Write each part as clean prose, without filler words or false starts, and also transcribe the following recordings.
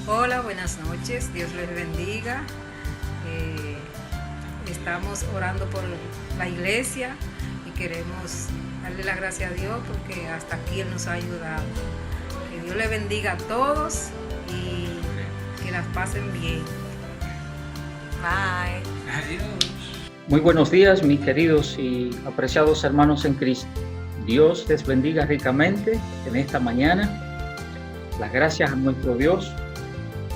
Hola, buenas noches, Dios les bendiga. Eh, Estamos orando por la iglesia y queremos darle la gracia a Dios porque hasta aquí Él nos ha ayudado. Que Dios les bendiga a todos y que las pasen bien. Bye. Adiós. Muy buenos días, mis queridos y apreciados hermanos en Cristo. Dios les bendiga ricamente en esta mañana. Las gracias a nuestro Dios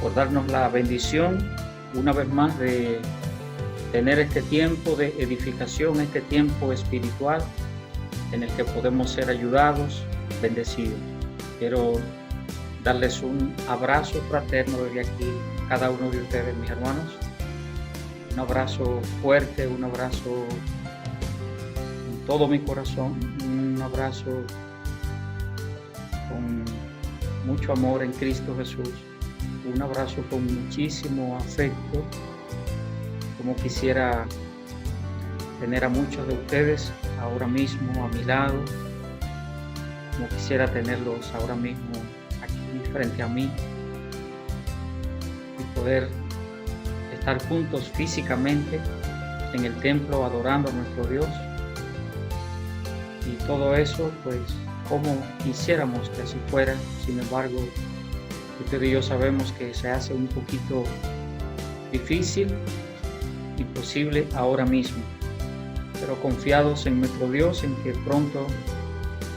por darnos la bendición una vez más de tener este tiempo de edificación, este tiempo espiritual en el que podemos ser ayudados, bendecidos. Quiero darles un abrazo fraterno desde aquí, cada uno de ustedes, mis hermanos. Un abrazo fuerte, un abrazo con todo mi corazón, un abrazo con mucho amor en Cristo Jesús, un abrazo con muchísimo afecto, como quisiera tener a muchos de ustedes ahora mismo a mi lado, como quisiera tenerlos ahora mismo aquí frente a mí y poder estar juntos físicamente en el templo adorando a nuestro Dios. Y todo eso, pues, como quisiéramos que así fuera. Sin embargo, usted y yo sabemos que se hace un poquito difícil, imposible ahora mismo, pero confiados en nuestro Dios, en que pronto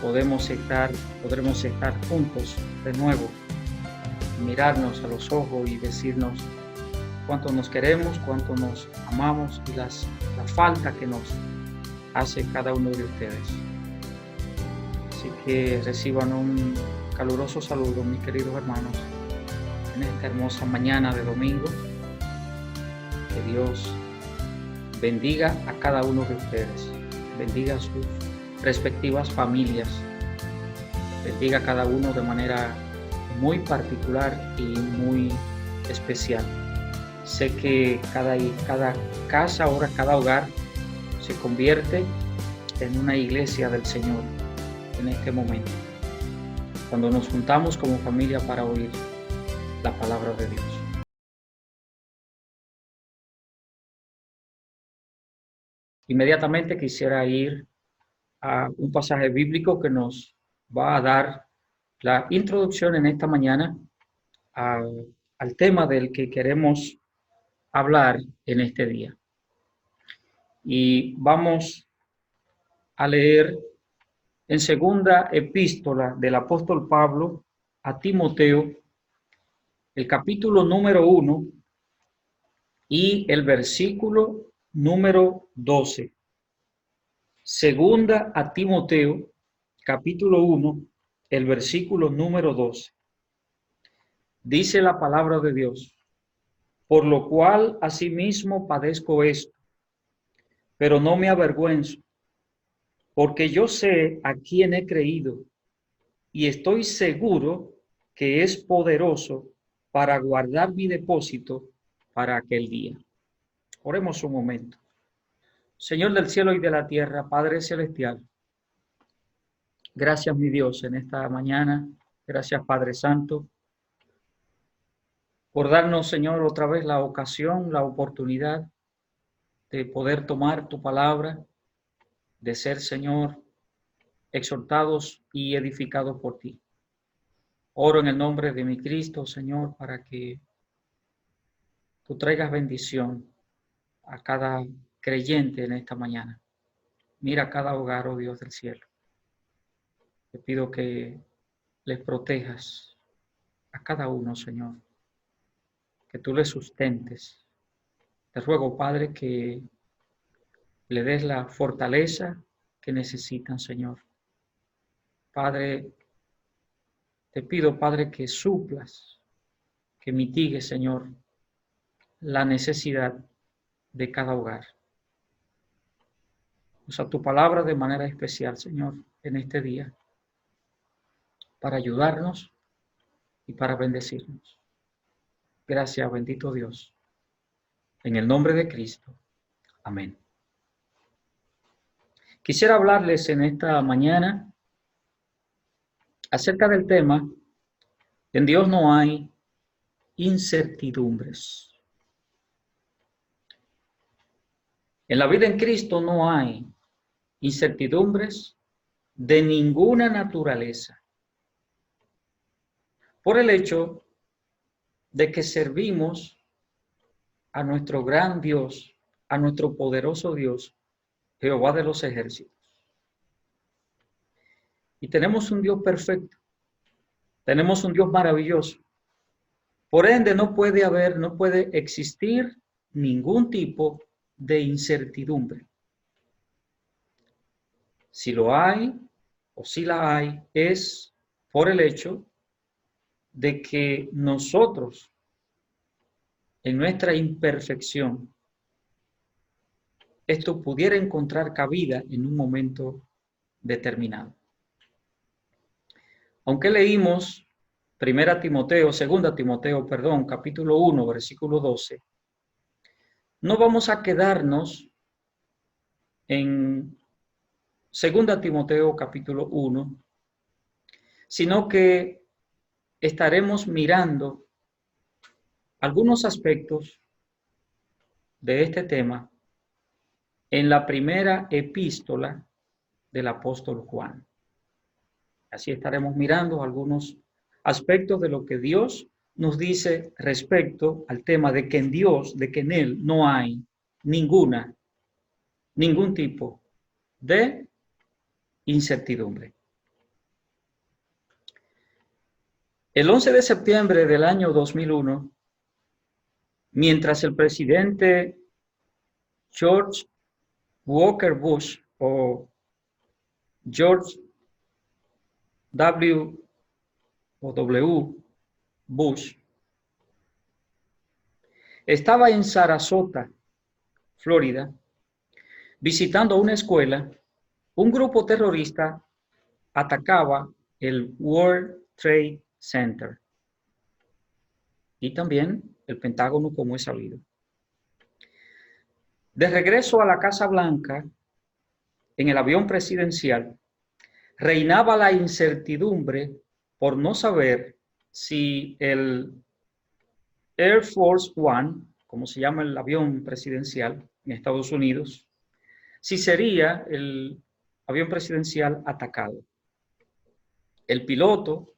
podremos estar juntos de nuevo, mirarnos a los ojos y decirnos cuánto nos queremos, cuánto nos amamos y la falta que nos hace cada uno de ustedes. Así que reciban un caluroso saludo, mis queridos hermanos, en esta hermosa mañana de domingo. Que Dios bendiga a cada uno de ustedes, bendiga a sus respectivas familias, bendiga a cada uno de manera muy particular y muy especial. Sé que cada casa, ahora cada hogar se convierte en una iglesia del Señor en este momento, cuando nos juntamos como familia para oír la palabra de Dios. Inmediatamente quisiera ir a un pasaje bíblico que nos va a dar la introducción en esta mañana al tema del que queremos hablar en este día. Y vamos a leer en segunda epístola del apóstol Pablo a Timoteo, el capítulo número 1 y el versículo número 12. Segunda a Timoteo, capítulo 1, el versículo número 12. Dice la palabra de Dios: por lo cual asimismo padezco esto, pero no me avergüenzo, porque yo sé a quién he creído y estoy seguro que es poderoso para guardar mi depósito para aquel día. Oremos un momento. Señor del cielo y de la tierra, Padre celestial, gracias, mi Dios, en esta mañana. Gracias, Padre Santo, por darnos, Señor, otra vez la ocasión, la oportunidad de poder tomar tu palabra, de ser, Señor, exhortados y edificados por ti. Oro en el nombre de mi Cristo, Señor, para que tú traigas bendición a cada creyente en esta mañana. Mira cada hogar, oh Dios del cielo. Te pido que les protejas a cada uno, Señor, que tú les sustentes. Te ruego, Padre, que le des la fortaleza que necesitan, Señor. Padre, te pido, Padre, que suplas, que mitigues, Señor, la necesidad de cada hogar. Usa tu palabra de manera especial, Señor, en este día, para ayudarnos y para bendecirnos. Gracias, bendito Dios. En el nombre de Cristo. Amén. Quisiera hablarles en esta mañana acerca del tema: en Dios no hay incertidumbres. En la vida en Cristo no hay incertidumbres de ninguna naturaleza, por el hecho de que servimos a nuestro gran Dios, a nuestro poderoso Dios, Jehová de los ejércitos. Y tenemos un Dios perfecto, tenemos un Dios maravilloso. Por ende, no puede existir ningún tipo de incertidumbre. Si lo hay, o si la hay, es por el hecho de que nosotros, en nuestra imperfección, esto pudiera encontrar cabida en un momento determinado. Aunque leímos 2 Timoteo, capítulo 1, versículo 12, no vamos a quedarnos en 2 Timoteo, capítulo 1, sino que estaremos mirando algunos aspectos de este tema en la primera epístola del apóstol Juan. Así estaremos mirando algunos aspectos de lo que Dios nos dice respecto al tema de que en Dios, de que en Él no hay ningún tipo de incertidumbre. El 11 de septiembre del año 2001, mientras el presidente George Walker Bush o George W. Bush estaba en Sarasota, Florida, visitando una escuela, un grupo terrorista atacaba el World Trade Center y también el Pentágono, como es sabido. De regreso a la Casa Blanca, en el avión presidencial, reinaba la incertidumbre por no saber si el Air Force One, como se llama el avión presidencial en Estados Unidos, si sería el avión presidencial atacado. El piloto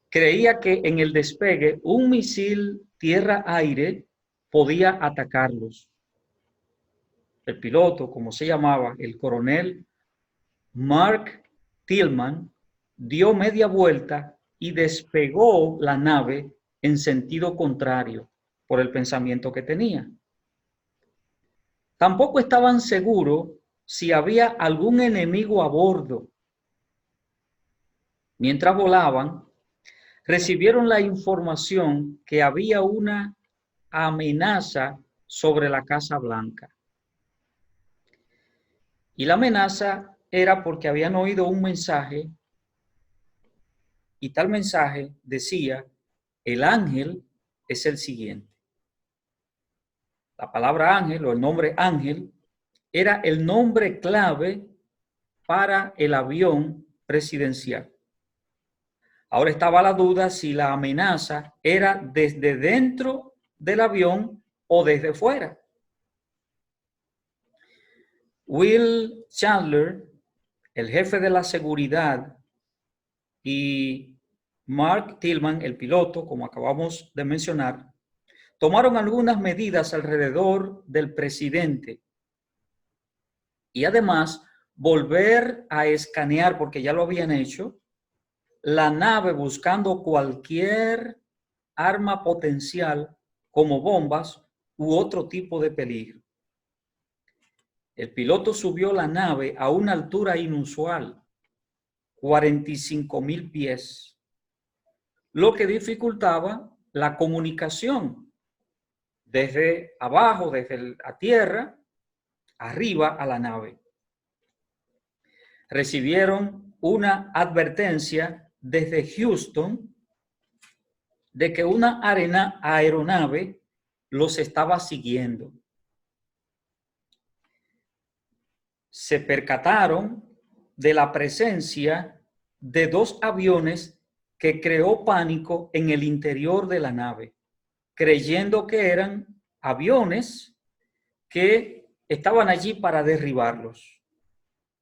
creía que en el despegue un misil tierra-aire podía atacarlos. El piloto, como se llamaba, el coronel Mark Tillman, dio media vuelta y despegó la nave en sentido contrario por el pensamiento que tenía. Tampoco estaban seguros si había algún enemigo a bordo. Mientras volaban, recibieron la información que había una amenaza sobre la Casa Blanca. Y la amenaza era porque habían oído un mensaje y tal mensaje decía: el ángel es el siguiente. La palabra ángel o el nombre ángel era el nombre clave para el avión presidencial. Ahora estaba la duda si la amenaza era desde dentro del avión o desde fuera. Will Chandler, el jefe de la seguridad, y Mark Tillman, el piloto, como acabamos de mencionar, tomaron algunas medidas alrededor del presidente y además volver a escanear, porque ya lo habían hecho, la nave buscando cualquier arma potencial como bombas u otro tipo de peligro. El piloto subió la nave a una altura inusual, 45,000 pies, lo que dificultaba la comunicación desde abajo, desde la tierra, arriba a la nave. Recibieron una advertencia desde Houston de que una aeronave los estaba siguiendo. Se percataron de la presencia de 2 aviones que creó pánico en el interior de la nave. creyendo que eran aviones que estaban allí para derribarlos.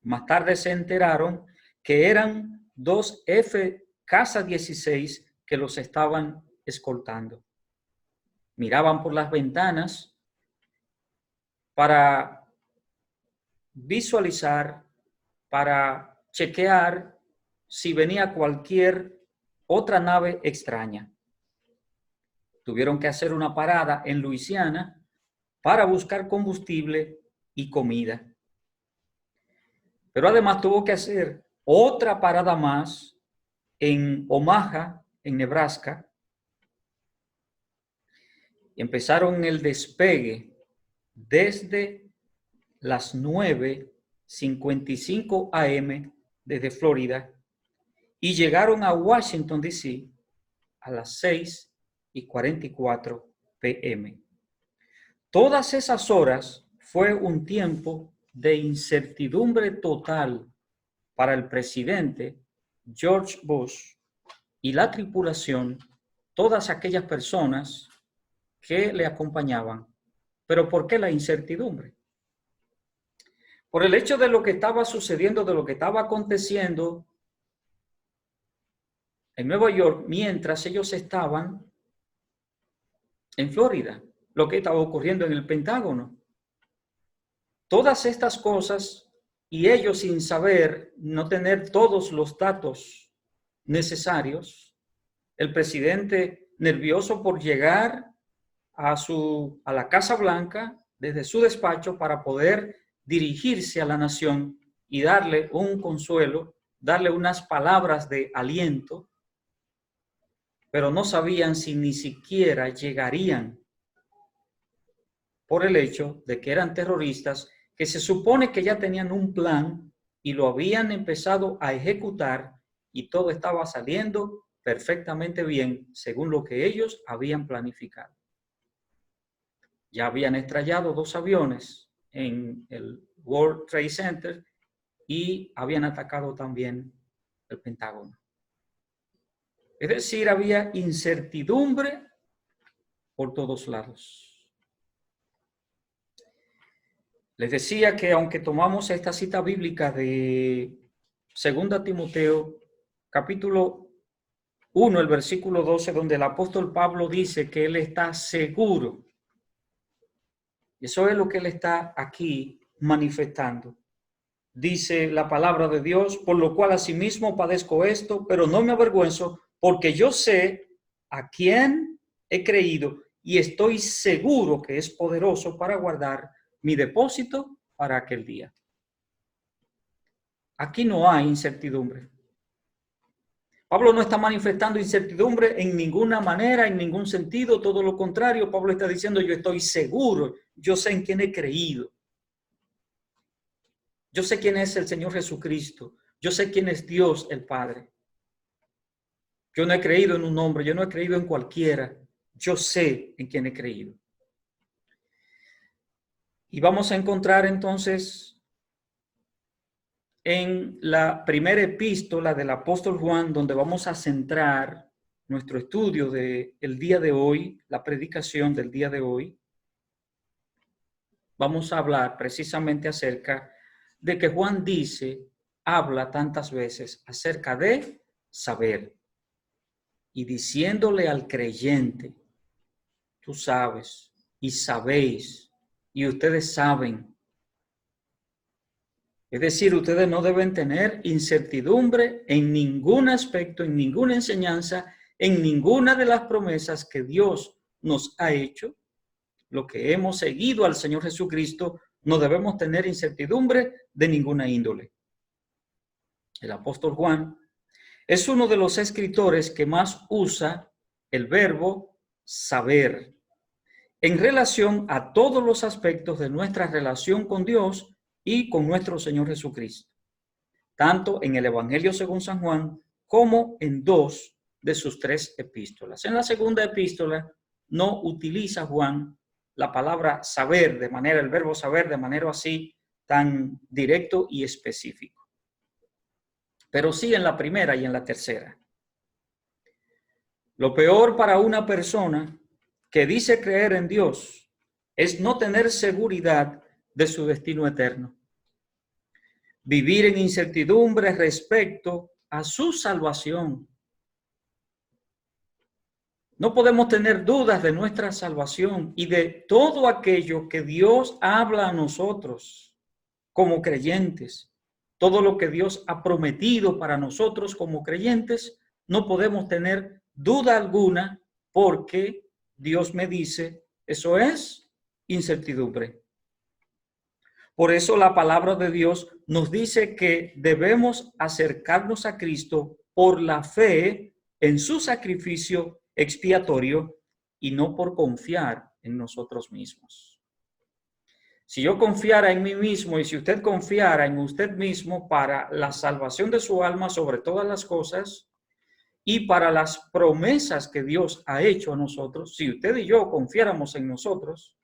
Más tarde se enteraron que eran dos F-16 que los estaban escoltando. Miraban por las ventanas para visualizar, para chequear si venía cualquier otra nave extraña. Tuvieron que hacer una parada en Luisiana para buscar combustible y comida. Pero además tuvo que hacer otra parada más en Omaha, en Nebraska. Y empezaron el despegue desde las 9:55 a.m. desde Florida y llegaron a Washington, D.C. a las 6:44 p.m. Todas esas horas fue un tiempo de incertidumbre total para el presidente George Bush y la tripulación, todas aquellas personas que le acompañaban. ¿Pero por qué la incertidumbre? Por el hecho de lo que estaba sucediendo, de lo que estaba aconteciendo en Nueva York mientras ellos estaban en Florida, lo que estaba ocurriendo en el Pentágono. Todas estas cosas y ellos sin saber, no tener todos los datos necesarios, el presidente nervioso por llegar a la Casa Blanca desde su despacho para poder dirigirse a la nación y darle un consuelo, darle unas palabras de aliento, pero no sabían si ni siquiera llegarían por el hecho de que eran terroristas que se supone que ya tenían un plan y lo habían empezado a ejecutar y todo estaba saliendo perfectamente bien según lo que ellos habían planificado. Ya habían estrellado 2 aviones en el World Trade Center y habían atacado también el Pentágono. Es decir, había incertidumbre por todos lados. Les decía que aunque tomamos esta cita bíblica de 2 Timoteo, capítulo 1, el versículo 12, donde el apóstol Pablo dice que él está seguro. Eso es lo que él está aquí manifestando. Dice la palabra de Dios, por lo cual asimismo padezco esto, pero no me avergüenzo, porque yo sé a quién he creído y estoy seguro que es poderoso para guardar mi depósito para aquel día. Aquí no hay incertidumbre. Pablo no está manifestando incertidumbre en ninguna manera, en ningún sentido, todo lo contrario. Pablo está diciendo, yo estoy seguro, yo sé en quién he creído. Yo sé quién es el Señor Jesucristo, yo sé quién es Dios el Padre. Yo no he creído en un hombre, yo no he creído en cualquiera, yo sé en quién he creído. Y vamos a encontrar entonces en la primera epístola del apóstol Juan, donde vamos a centrar nuestro estudio del día de hoy, la predicación del día de hoy, vamos a hablar precisamente acerca de que Juan habla tantas veces acerca de saber y diciéndole al creyente, tú sabes y sabéis y ustedes saben. Es decir, ustedes no deben tener incertidumbre en ningún aspecto, en ninguna enseñanza, en ninguna de las promesas que Dios nos ha hecho. Lo que hemos seguido al Señor Jesucristo, no debemos tener incertidumbre de ninguna índole. El apóstol Juan es uno de los escritores que más usa el verbo saber en relación a todos los aspectos de nuestra relación con Dios y con nuestro Señor Jesucristo, tanto en el Evangelio según San Juan como en 2 de sus 3 epístolas. En la segunda epístola no utiliza Juan la palabra saber de manera, el verbo saber de manera así tan directo y específico, pero sí en la primera y en la tercera. Lo peor para una persona que dice creer en Dios es no tener seguridad de su destino eterno. Vivir en incertidumbre respecto a su salvación. No podemos tener dudas de nuestra salvación y de todo aquello que Dios habla a nosotros como creyentes. Todo lo que Dios ha prometido para nosotros como creyentes, no podemos tener duda alguna porque Dios me dice, eso es incertidumbre. Por eso la palabra de Dios nos dice que debemos acercarnos a Cristo por la fe en su sacrificio expiatorio y no por confiar en nosotros mismos. Si yo confiara en mí mismo y si usted confiara en usted mismo para la salvación de su alma sobre todas las cosas y para las promesas que Dios ha hecho a nosotros, si usted y yo confiáramos en nosotros,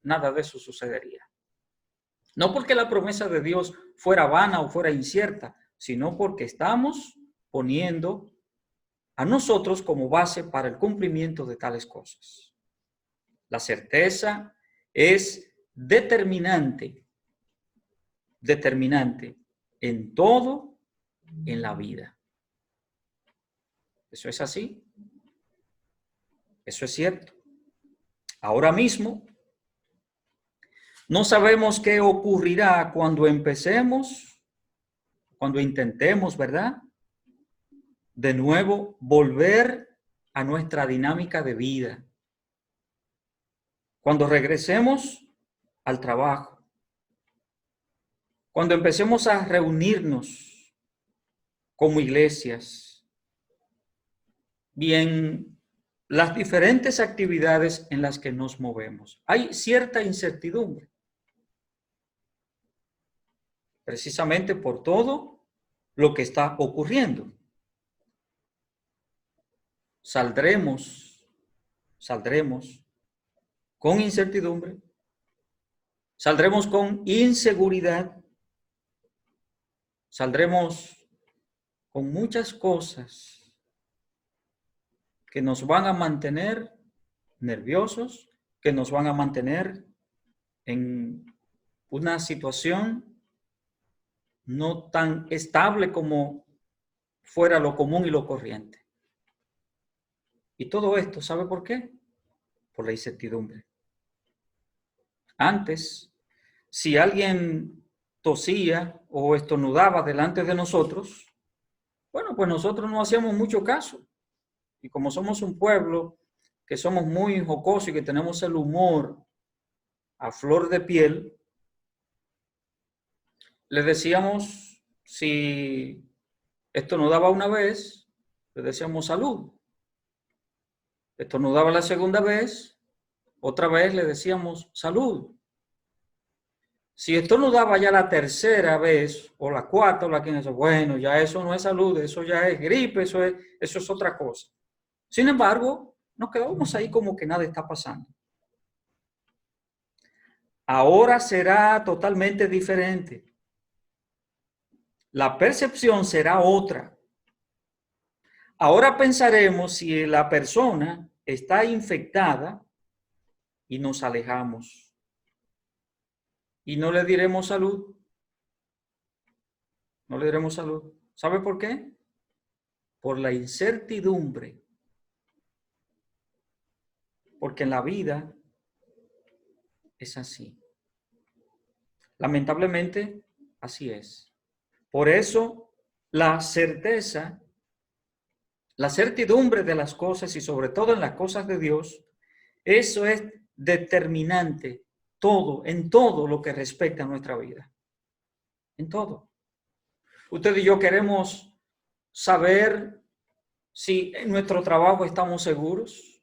nada de eso sucedería. No porque la promesa de Dios fuera vana o fuera incierta, sino porque estamos poniendo a nosotros como base para el cumplimiento de tales cosas. La certeza es determinante en todo en la vida. ¿Eso es así? Eso es cierto. Ahora mismo, no sabemos qué ocurrirá cuando intentemos, ¿verdad? De nuevo, volver a nuestra dinámica de vida. Cuando regresemos al trabajo. Cuando empecemos a reunirnos como iglesias. Bien, las diferentes actividades en las que nos movemos. Hay cierta incertidumbre. Precisamente por todo lo que está ocurriendo. Saldremos con incertidumbre, saldremos con inseguridad, saldremos con muchas cosas que nos van a mantener nerviosos, que nos van a mantener en una situación no tan estable como fuera lo común y lo corriente. Y todo esto, ¿sabe por qué? Por la incertidumbre. Antes, si alguien tosía o estornudaba delante de nosotros, bueno, pues nosotros no hacíamos mucho caso. Y como somos un pueblo que somos muy jocosos y que tenemos el humor a flor de piel, le decíamos, si estornudaba una vez, le decíamos salud. Estornudaba la segunda vez, otra vez le decíamos salud. Si estornudaba ya la tercera vez, o la cuarta, o la quinta, bueno, ya eso no es salud, eso ya es gripe, eso es otra cosa. Sin embargo, nos quedamos ahí como que nada está pasando. Ahora será totalmente diferente. La percepción será otra. Ahora pensaremos si la persona está infectada y nos alejamos. Y no le diremos salud. No le diremos salud. ¿Sabe por qué? Por la incertidumbre. Porque en la vida es así. Lamentablemente, así es. Por eso, la certeza, la certidumbre de las cosas y sobre todo en las cosas de Dios, eso es determinante en todo lo que respecta a nuestra vida. En todo. Usted y yo queremos saber si en nuestro trabajo estamos seguros.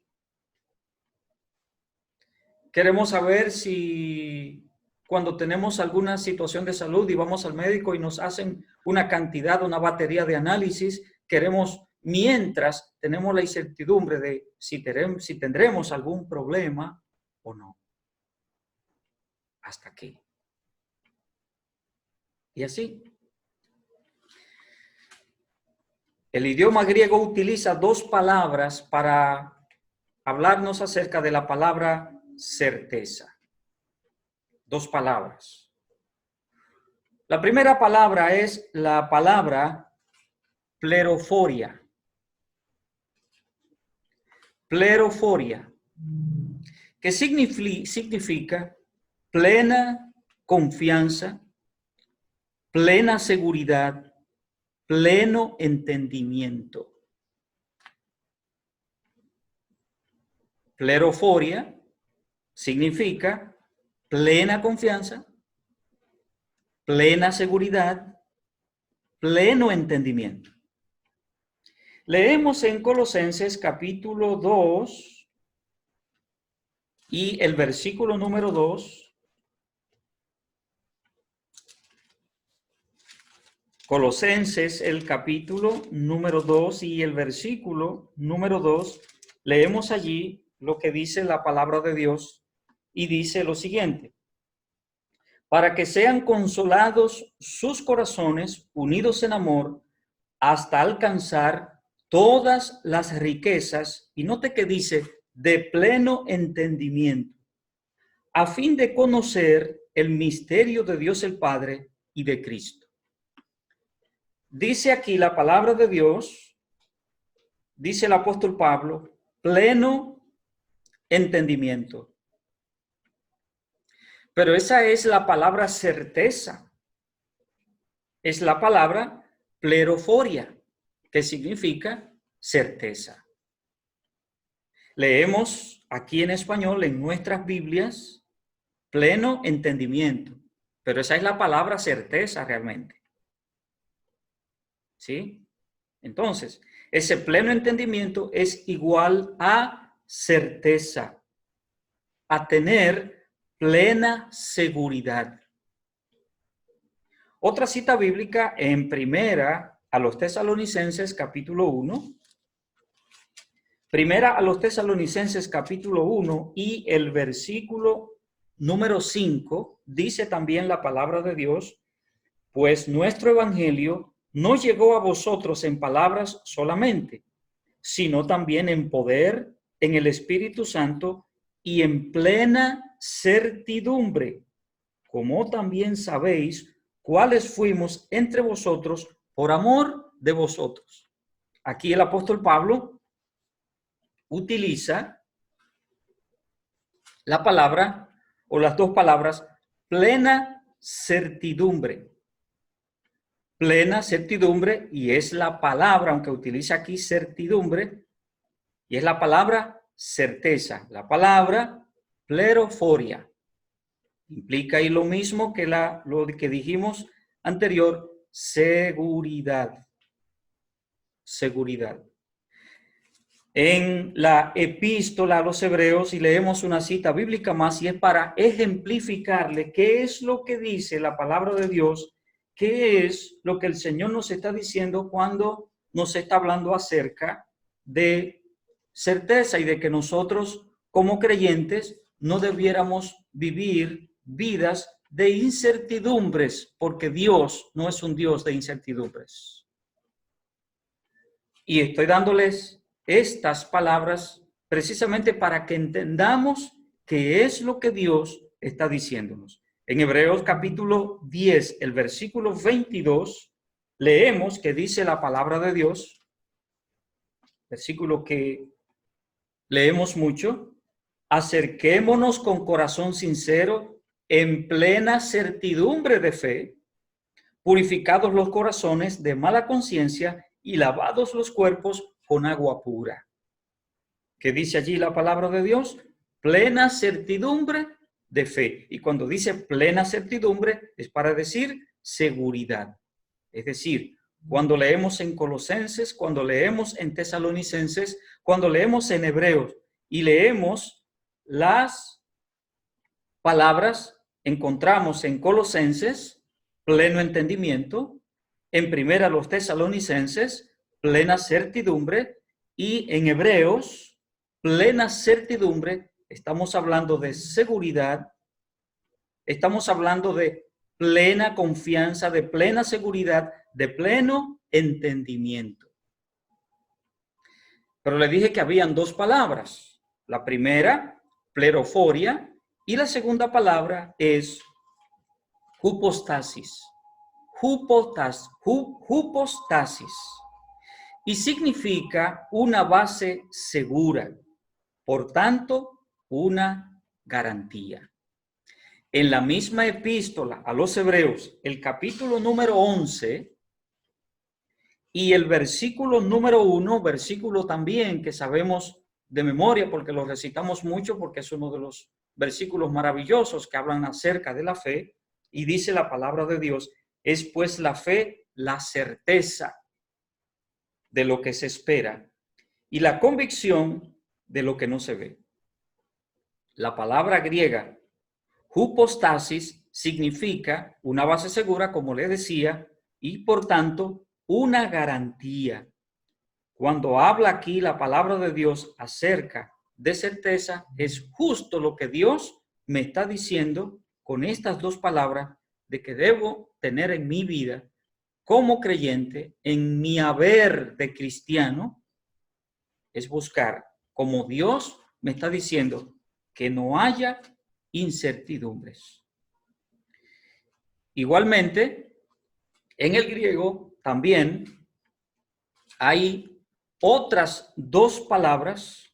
Queremos saber si cuando tenemos alguna situación de salud y vamos al médico y nos hacen una batería de análisis, mientras tenemos la incertidumbre de si tendremos algún problema o no. Hasta aquí. Y así. El idioma griego utiliza dos palabras para hablarnos acerca de la palabra certeza. Dos palabras. La primera palabra es la palabra pleroforia. Pleroforia, que significa plena confianza, plena seguridad, pleno entendimiento. Pleroforia significa plena confianza, plena seguridad, pleno entendimiento. Leemos en Colosenses capítulo 2 y el versículo número 2. Colosenses, el capítulo número 2 y el versículo número 2. Leemos allí lo que dice la palabra de Dios y dice lo siguiente: para que sean consolados sus corazones unidos en amor hasta alcanzar todas las riquezas, y note que dice de pleno entendimiento, a fin de conocer el misterio de Dios el Padre y de Cristo. Dice aquí la palabra de Dios, dice el apóstol Pablo, pleno entendimiento. Pero esa es la palabra certeza. Es la palabra pleroforia, que significa certeza. Leemos aquí en español, en nuestras Biblias, pleno entendimiento. Pero esa es la palabra certeza realmente. ¿Sí? Entonces, ese pleno entendimiento es igual a certeza, a tener plena seguridad. Otra cita bíblica en primera a los Tesalonicenses capítulo 1. Primera a los Tesalonicenses capítulo 1 y el versículo número 5 dice también la palabra de Dios: pues nuestro evangelio no llegó a vosotros en palabras solamente, sino también en poder, en el Espíritu Santo y en plena certidumbre, como también sabéis cuáles fuimos entre vosotros por amor de vosotros. Aquí el apóstol Pablo utiliza la palabra o las dos palabras plena certidumbre. Plena certidumbre, y es la palabra, aunque utiliza aquí certidumbre, y es la palabra certeza, la palabra pleroforia. Implica ahí lo mismo que lo que dijimos anterior, seguridad. Seguridad. En la epístola a los Hebreos, y leemos una cita bíblica más, y es para ejemplificarle qué es lo que dice la palabra de Dios, qué es lo que el Señor nos está diciendo cuando nos está hablando acerca de certeza y de que nosotros como creyentes no debiéramos vivir vidas de incertidumbres, porque Dios no es un Dios de incertidumbres. Y estoy dándoles estas palabras precisamente para que entendamos qué es lo que Dios está diciéndonos. En Hebreos capítulo 10, el versículo 22, leemos que dice la palabra de Dios, versículo que leemos mucho: acerquémonos con corazón sincero, en plena certidumbre de fe, purificados los corazones de mala conciencia y lavados los cuerpos con agua pura. ¿Qué dice allí la palabra de Dios? Plena certidumbre de fe. Y cuando dice plena certidumbre es para decir seguridad. Es decir, cuando leemos en Colosenses, cuando leemos en Tesalonicenses, cuando leemos en Hebreos y leemos las palabras, encontramos en Colosenses pleno entendimiento, en primera los Tesalonicenses plena certidumbre, y en Hebreos plena certidumbre. Estamos hablando de seguridad, estamos hablando de plena confianza, de plena seguridad, de pleno entendimiento. Pero le dije que habían dos palabras. La primera, pleroforia, y la segunda palabra es hupostasis. Hupostasis. Y significa una base segura, por tanto, una garantía. En la misma epístola a los Hebreos, el capítulo número 11 y el versículo número 1, versículo también que sabemos de memoria porque lo recitamos mucho, porque es uno de los versículos maravillosos que hablan acerca de la fe, y dice la palabra de Dios: es pues la fe la certeza de lo que se espera y la convicción de lo que no se ve. La palabra griega hupostasis significa una base segura, como le decía, y por tanto una garantía. Cuando habla aquí la palabra de Dios acerca de certeza, es justo lo que Dios me está diciendo con estas dos palabras, de que debo tener en mi vida como creyente, en mi haber de cristiano, es buscar, como Dios me está diciendo, que no haya incertidumbres. Igualmente, en el griego también hay otras dos palabras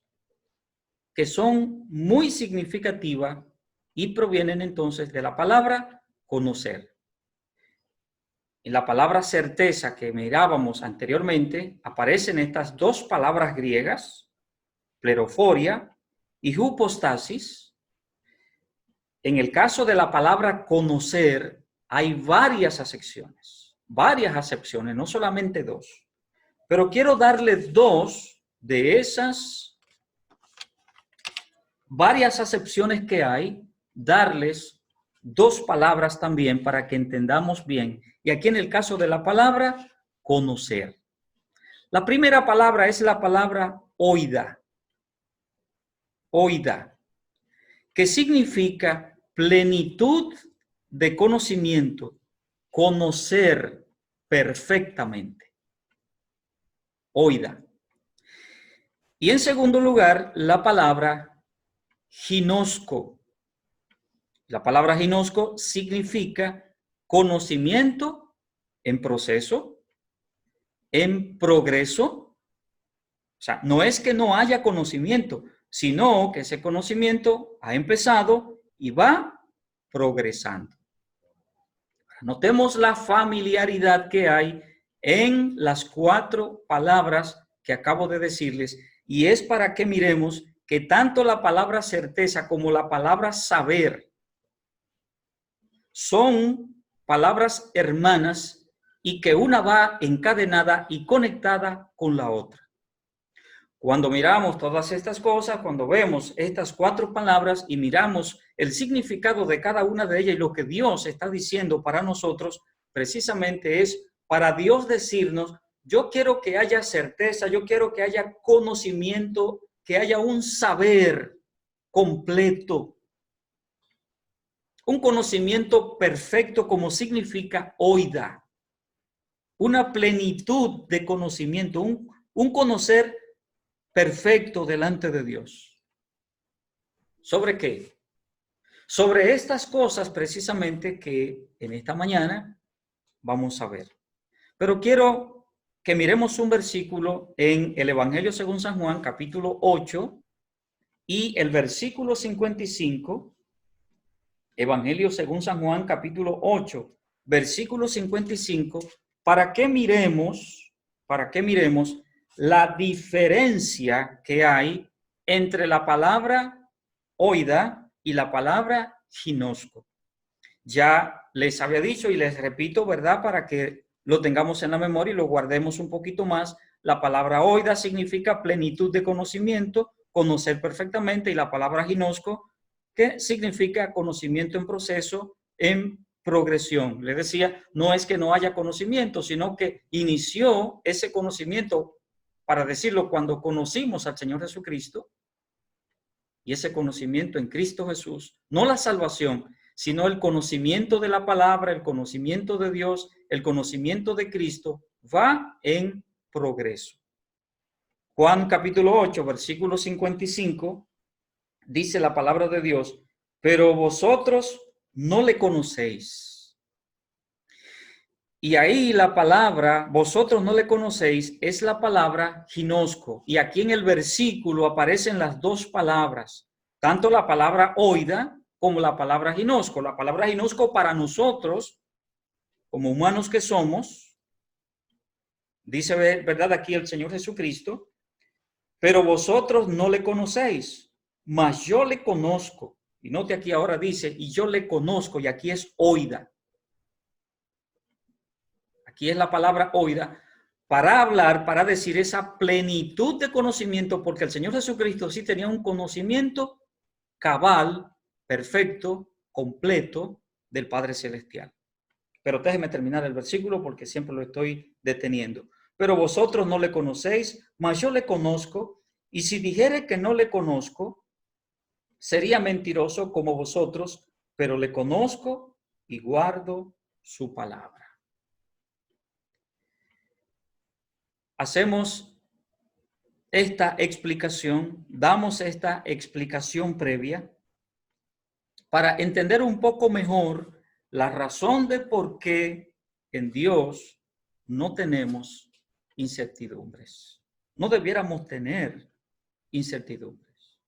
que son muy significativas y provienen entonces de la palabra conocer. En la palabra certeza que mirábamos anteriormente, aparecen estas dos palabras griegas, pleroforia y hupostasis. En el caso de la palabra conocer, hay varias acepciones, no solamente dos. Pero quiero darles dos de esas varias acepciones que hay, darles dos palabras también para que entendamos bien. Y aquí en el caso de la palabra conocer. La primera palabra es la palabra oida. Oida, que significa plenitud de conocimiento, conocer perfectamente. Oida. Y en segundo lugar, la palabra ginosco. La palabra ginosco significa conocimiento en proceso, en progreso. O sea, no es que no haya conocimiento, sino que ese conocimiento ha empezado y va progresando. Notemos la familiaridad que hay en las cuatro palabras que acabo de decirles, y es para que miremos que tanto la palabra certeza como la palabra saber son palabras hermanas y que una va encadenada y conectada con la otra. Cuando miramos todas estas cosas, cuando vemos estas cuatro palabras y miramos el significado de cada una de ellas y lo que Dios está diciendo para nosotros, precisamente es para Dios decirnos: yo quiero que haya certeza, yo quiero que haya conocimiento, que haya un saber completo. Un conocimiento perfecto, como significa oida. Una plenitud de conocimiento, un conocer perfecto delante de Dios. ¿Sobre qué? Sobre estas cosas precisamente que en esta mañana vamos a ver. Pero quiero que miremos un versículo en el Evangelio según San Juan, capítulo 8, y el versículo 55. Evangelio según San Juan, capítulo 8, versículo 55, para que miremos la diferencia que hay entre la palabra oida y la palabra ginosco. Ya les había dicho y les repito, ¿verdad? Para que lo tengamos en la memoria y lo guardemos un poquito más. La palabra oida significa plenitud de conocimiento, conocer perfectamente, y la palabra ginosco, que significa conocimiento en proceso, en progresión. Le decía, no es que no haya conocimiento, sino que inició ese conocimiento, para decirlo, cuando conocimos al Señor Jesucristo, y ese conocimiento en Cristo Jesús, no la salvación, sino el conocimiento de la palabra, el conocimiento de Dios, el conocimiento de Cristo, va en progreso. Juan capítulo 8, versículo 55, dice la palabra de Dios, pero vosotros no le conocéis. Y ahí la palabra, vosotros no le conocéis, es la palabra ginosco. Y aquí en el versículo aparecen las dos palabras, tanto la palabra oida como la palabra ginosco. La palabra ginosco para nosotros, como humanos que somos, dice, ¿verdad? Aquí el Señor Jesucristo, pero vosotros no le conocéis, mas yo le conozco. Y note aquí ahora dice, y yo le conozco, y aquí es oida. Aquí es la palabra oida, para hablar, para decir esa plenitud de conocimiento, porque el Señor Jesucristo sí tenía un conocimiento cabal, perfecto, completo del Padre Celestial. Pero déjeme terminar el versículo porque siempre lo estoy deteniendo. Pero vosotros no le conocéis, mas yo le conozco, y si dijere que no le conozco, sería mentiroso como vosotros, pero le conozco y guardo su palabra. Hacemos esta explicación, damos esta explicación previa para entender un poco mejor la razón de por qué en Dios no tenemos incertidumbres. No debiéramos tener incertidumbres.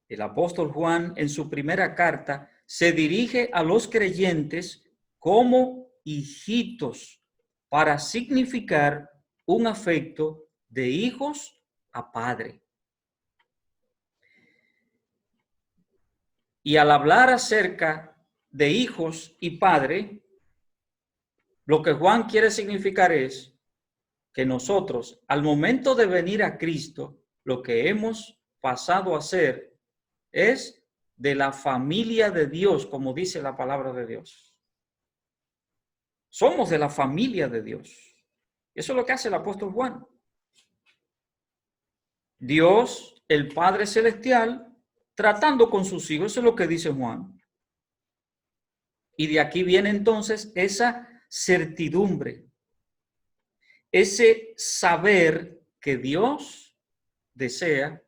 El apóstol Juan en su primera carta se dirige a los creyentes como hijitos para significar un afecto de hijos a padre. Y al hablar acerca de hijos y padre, lo que Juan quiere significar es que nosotros, al momento de venir a Cristo, lo que hemos pasado a ser es de la familia de Dios, como dice la palabra de Dios. Somos de la familia de Dios. Eso es lo que hace el apóstol Juan. Dios, el Padre Celestial, tratando con sus hijos, eso es lo que dice Juan. Y de aquí viene entonces esa certidumbre, ese saber que Dios desea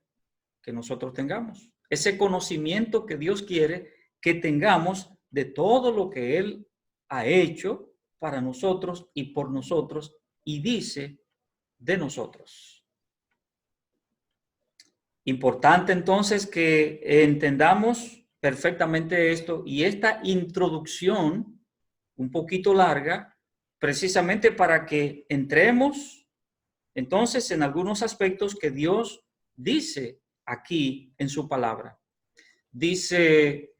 que nosotros tengamos, ese conocimiento que Dios quiere que tengamos de todo lo que Él ha hecho para nosotros y por nosotros y dice de nosotros. Importante entonces que entendamos perfectamente esto y esta introducción un poquito larga, precisamente para que entremos entonces en algunos aspectos que Dios dice aquí en su palabra. Dice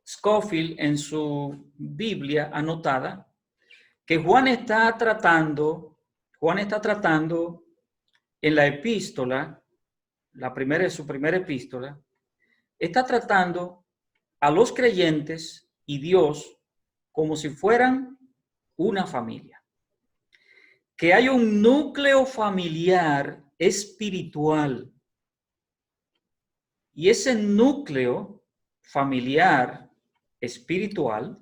Scofield en su Biblia anotada que Juan está tratando en la epístola, su primera epístola, está tratando a los creyentes y Dios como si fueran una familia. Que hay un núcleo familiar espiritual. Y ese núcleo familiar espiritual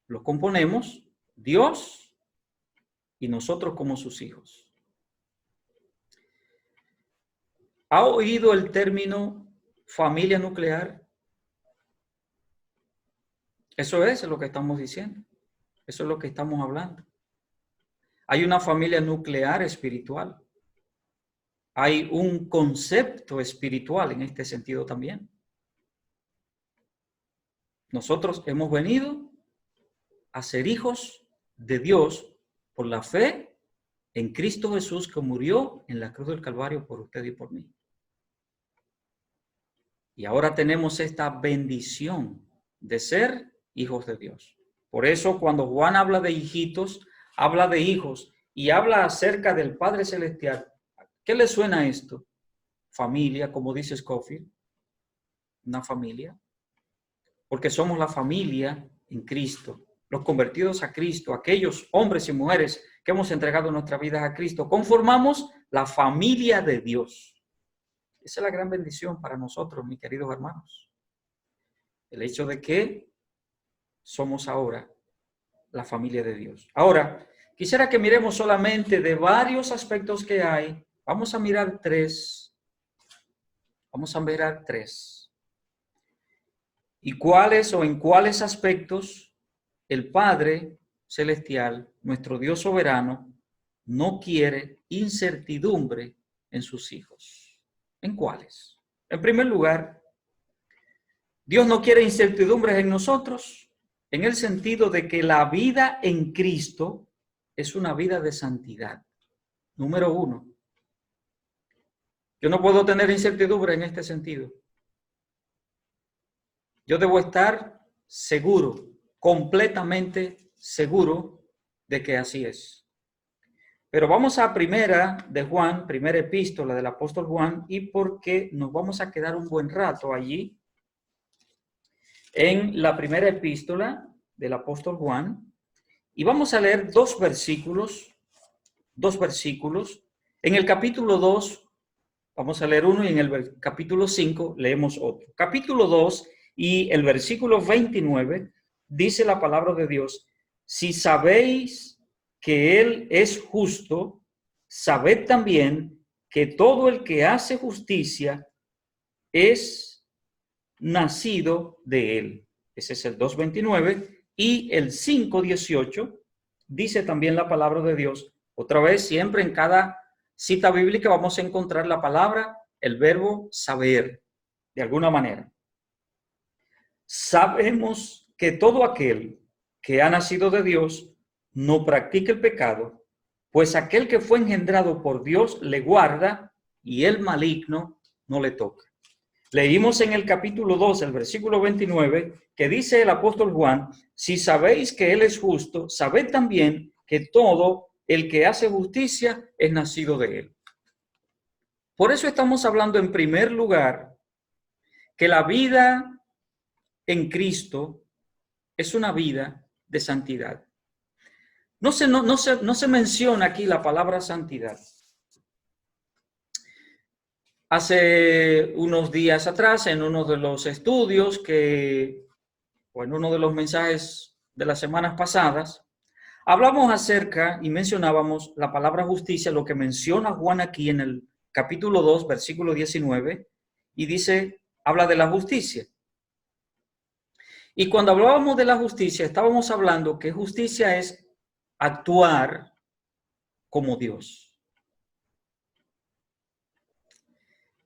lo componemos Dios y nosotros como sus hijos. ¿Ha oído el término familia nuclear? Eso es lo que estamos diciendo. Eso es lo que estamos hablando. Hay una familia nuclear espiritual. Hay un concepto espiritual en este sentido también. Nosotros hemos venido a ser hijos de Dios por la fe en Cristo Jesús que murió en la cruz del Calvario por usted y por mí. Y ahora tenemos esta bendición de ser hijos de Dios. Por eso cuando Juan habla de hijitos, habla de hijos y habla acerca del Padre Celestial. ¿Qué le suena esto? Familia, como dice Scofield. Una familia. Porque somos la familia en Cristo. Los convertidos a Cristo, aquellos hombres y mujeres que hemos entregado nuestras vidas a Cristo, conformamos la familia de Dios. Esa es la gran bendición para nosotros, mis queridos hermanos. El hecho de que somos ahora la familia de Dios. Ahora, quisiera que miremos solamente de varios aspectos que hay. Vamos a mirar tres Vamos a mirar tres. ¿Y cuáles o en cuáles aspectos el Padre Celestial, nuestro Dios soberano, no quiere incertidumbre en sus hijos? ¿En cuáles? En primer lugar, Dios no quiere incertidumbres en nosotros, en el sentido de que la vida en Cristo es una vida de santidad. Número uno. Yo no puedo tener incertidumbre en este sentido. Yo debo estar seguro, completamente seguro de que así es. Pero vamos a primera de Juan, primera epístola del apóstol Juan, y porque nos vamos a quedar un buen rato allí, en la primera epístola del apóstol Juan, y vamos a leer dos versículos. En el capítulo 2, vamos a leer uno, y en el capítulo 5 leemos otro. Capítulo 2 y el versículo 29 dice la palabra de Dios: si sabéis que Él es justo, sabed también que todo el que hace justicia es nacido de Él. Ese es el 2:29. Y el 5:18 dice también la palabra de Dios. Otra vez, siempre en cada cita bíblica vamos a encontrar la palabra, el verbo saber, de alguna manera. Sabemos que todo aquel que ha nacido de Dios no practica el pecado, pues aquel que fue engendrado por Dios le guarda y el maligno no le toca. Leímos en el capítulo 2, el versículo 29, que dice el apóstol Juan: si sabéis que Él es justo, sabed también que todo el que hace justicia es nacido de Él. Por eso estamos hablando en primer lugar que la vida en Cristo es una vida de santidad. No se menciona aquí la palabra santidad. Hace unos días atrás, en uno de los estudios o en uno de los mensajes de las semanas pasadas, hablamos acerca y mencionábamos la palabra justicia, lo que menciona Juan aquí en el capítulo 2, versículo 19, y dice, habla de la justicia. Y cuando hablábamos de la justicia, estábamos hablando que justicia es actuar como Dios.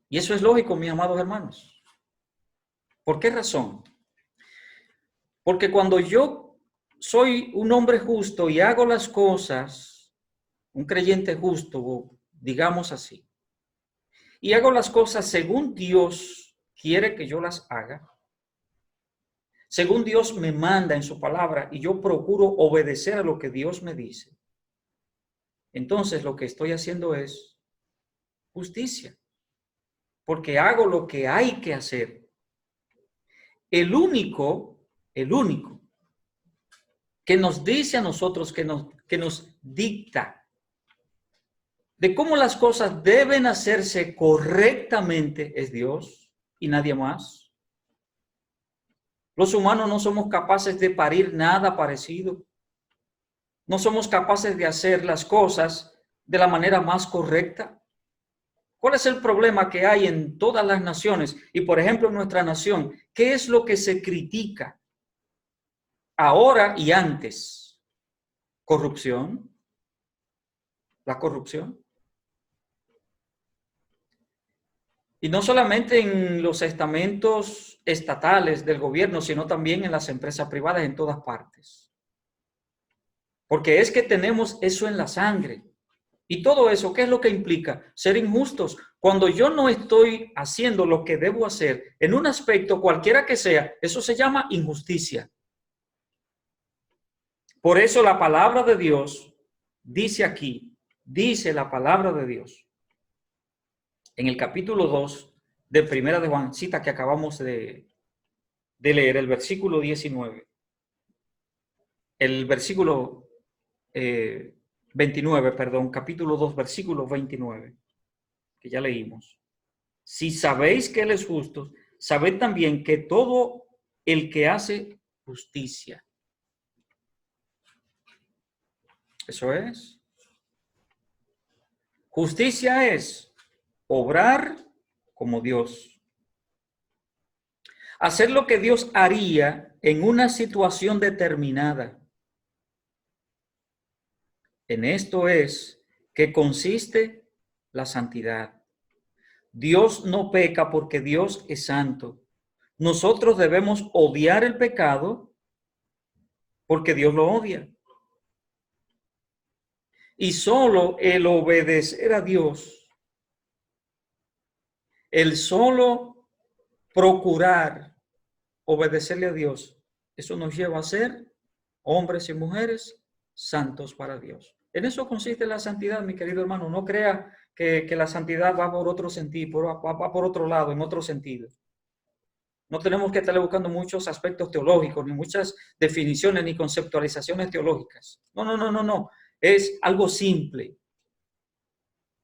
Y eso es lógico, mis amados hermanos. ¿Por qué razón? Porque cuando yo soy un hombre justo y hago las cosas, un creyente justo, digamos así, y hago las cosas según Dios quiere que yo las haga, según Dios me manda en su palabra y yo procuro obedecer a lo que Dios me dice, entonces lo que estoy haciendo es justicia, porque hago lo que hay que hacer. El único que nos dice a nosotros, que nos dicta de cómo las cosas deben hacerse correctamente es Dios y nadie más. Los humanos no somos capaces de parir nada parecido. No somos capaces de hacer las cosas de la manera más correcta. ¿Cuál es el problema que hay en todas las naciones? Y por ejemplo en nuestra nación, ¿qué es lo que se critica ahora y antes? ¿Corrupción? ¿La corrupción? Y no solamente en los estamentos estatales del gobierno, sino también en las empresas privadas en todas partes. Porque es que tenemos eso en la sangre. Y todo eso, ¿qué es lo que implica? Ser injustos. Cuando yo no estoy haciendo lo que debo hacer en un aspecto cualquiera que sea, eso se llama injusticia. Por eso la palabra de Dios dice aquí, dice la palabra de Dios en el capítulo 2 de Primera de Juan, cita que acabamos de leer, el versículo 19. El versículo 29, perdón, capítulo 2, versículo 29, que ya leímos. Si sabéis que Él es justo, sabed también que todo el que hace justicia. Eso es. Justicia es obrar como Dios. Hacer lo que Dios haría en una situación determinada. En esto es que consiste la santidad. Dios no peca porque Dios es santo. Nosotros debemos odiar el pecado porque Dios lo odia. Y solo el obedecer a Dios, el solo procurar obedecerle a Dios, eso nos lleva a ser hombres y mujeres santos para Dios. En eso consiste la santidad, mi querido hermano. No crea que la santidad va por otro sentido, va por otro lado, en otro sentido. No tenemos que estarle buscando muchos aspectos teológicos, ni muchas definiciones, ni conceptualizaciones teológicas. No. Es algo simple.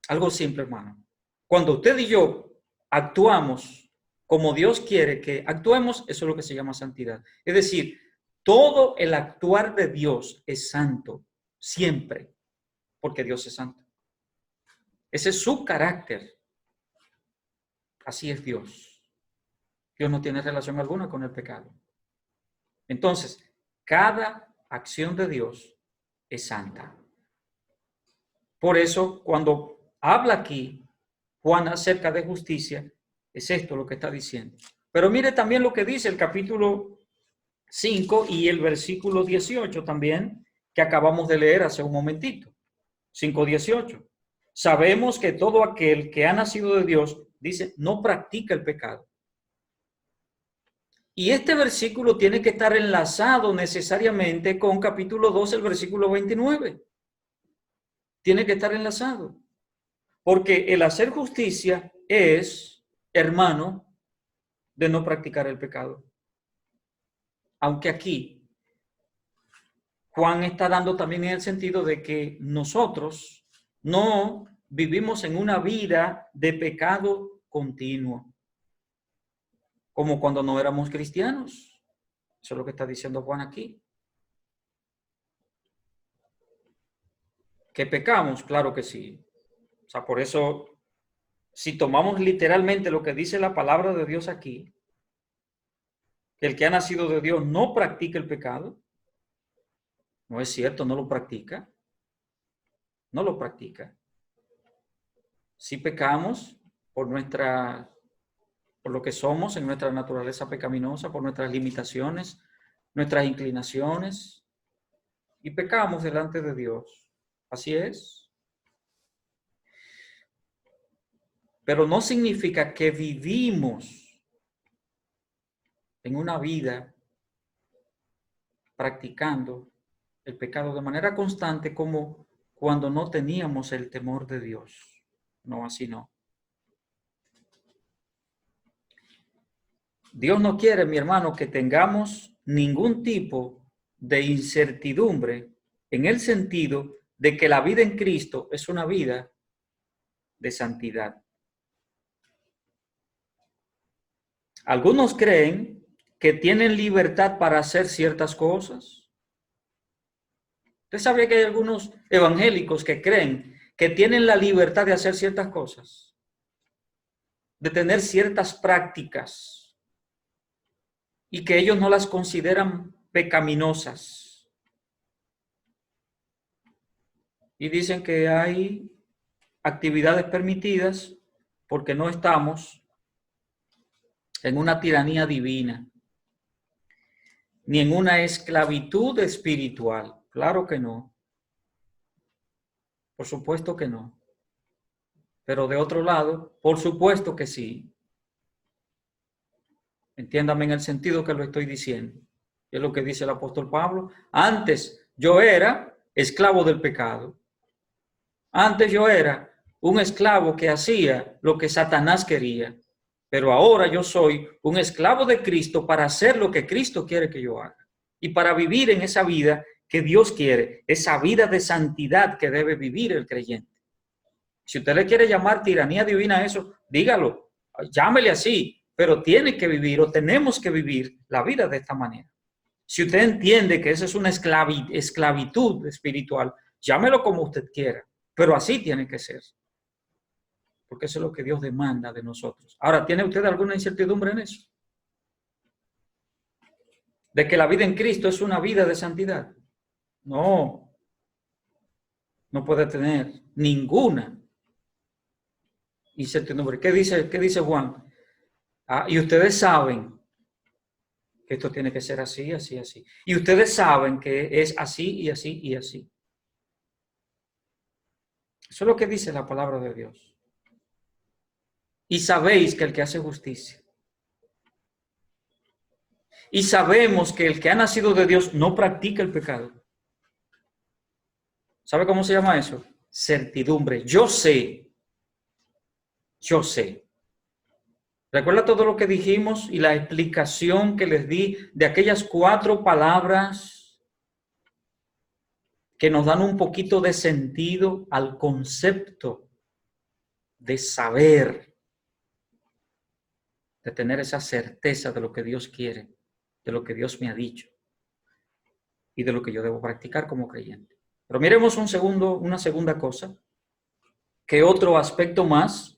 Algo simple, hermano. Cuando usted y yo actuamos como Dios quiere que actuemos, eso es lo que se llama santidad. Es decir, todo el actuar de Dios es santo, siempre, porque Dios es santo. Ese es su carácter. Así es Dios. Dios no tiene relación alguna con el pecado. Entonces, cada acción de Dios es santa. Por eso, cuando habla aquí Juan acerca de justicia, es esto lo que está diciendo. Pero mire también lo que dice el capítulo 5 y el versículo 18 también, que acabamos de leer hace un momentito. 5:18. Sabemos que todo aquel que ha nacido de Dios, dice, no practica el pecado. Y este versículo tiene que estar enlazado necesariamente con capítulo 2, el versículo 29. Tiene que estar enlazado. Porque el hacer justicia es, hermano, de no practicar el pecado. Aunque aquí Juan está dando también en el sentido de que nosotros no vivimos en una vida de pecado continuo, como cuando no éramos cristianos. Eso es lo que está diciendo Juan aquí. ¿Que pecamos? Claro que sí. O sea, por eso, si tomamos literalmente lo que dice la palabra de Dios aquí, que el que ha nacido de Dios no practica el pecado, no es cierto, no lo practica. No lo practica. Si pecamos por lo que somos en nuestra naturaleza pecaminosa, por nuestras limitaciones, nuestras inclinaciones, y pecamos delante de Dios. Así es. Pero no significa que vivimos en una vida practicando el pecado de manera constante como cuando no teníamos el temor de Dios. No, así no. Dios no quiere, mi hermano, que tengamos ningún tipo de incertidumbre en el sentido de que la vida en Cristo es una vida de santidad. Algunos creen que tienen libertad para hacer ciertas cosas. ¿Usted sabe que hay algunos evangélicos que creen que tienen la libertad de hacer ciertas cosas? De tener ciertas prácticas y que ellos no las consideran pecaminosas. Y dicen que hay actividades permitidas porque no estamos en una tiranía divina, ni en una esclavitud espiritual. Claro que no. Por supuesto que no. Pero de otro lado, por supuesto que sí. Entiéndame en el sentido que lo estoy diciendo. Es lo que dice el apóstol Pablo. Antes yo era esclavo del pecado. Antes yo era un esclavo que hacía lo que Satanás quería. Pero ahora yo soy un esclavo de Cristo para hacer lo que Cristo quiere que yo haga. Y para vivir en esa vida que Dios quiere, esa vida de santidad que debe vivir el creyente. Si usted le quiere llamar tiranía divina a eso, dígalo, llámele así, pero tiene que vivir o tenemos que vivir la vida de esta manera. Si usted entiende que esa es una esclavitud espiritual, llámelo como usted quiera, pero así tiene que ser. Porque eso es lo que Dios demanda de nosotros. Ahora, ¿tiene usted alguna incertidumbre en eso? de que la vida en Cristo es una vida de santidad. No, no puede tener ninguna incertidumbre. ¿Qué dice Juan? Y ustedes saben que esto tiene que ser así, así, así. Y ustedes saben que es así y así y así. Eso es lo que dice la palabra de Dios. Y sabéis que el que hace justicia. Y sabemos que el que ha nacido de Dios no practica el pecado. ¿Sabe cómo se llama eso? Certidumbre. Yo sé. ¿Recuerda todo lo que dijimos y la explicación que les di de aquellas 4 palabras que nos dan un poquito de sentido al concepto de saber, de tener esa certeza de lo que Dios quiere, de lo que Dios me ha dicho y de lo que yo debo practicar como creyente? Pero miremos una segunda cosa, que otro aspecto más.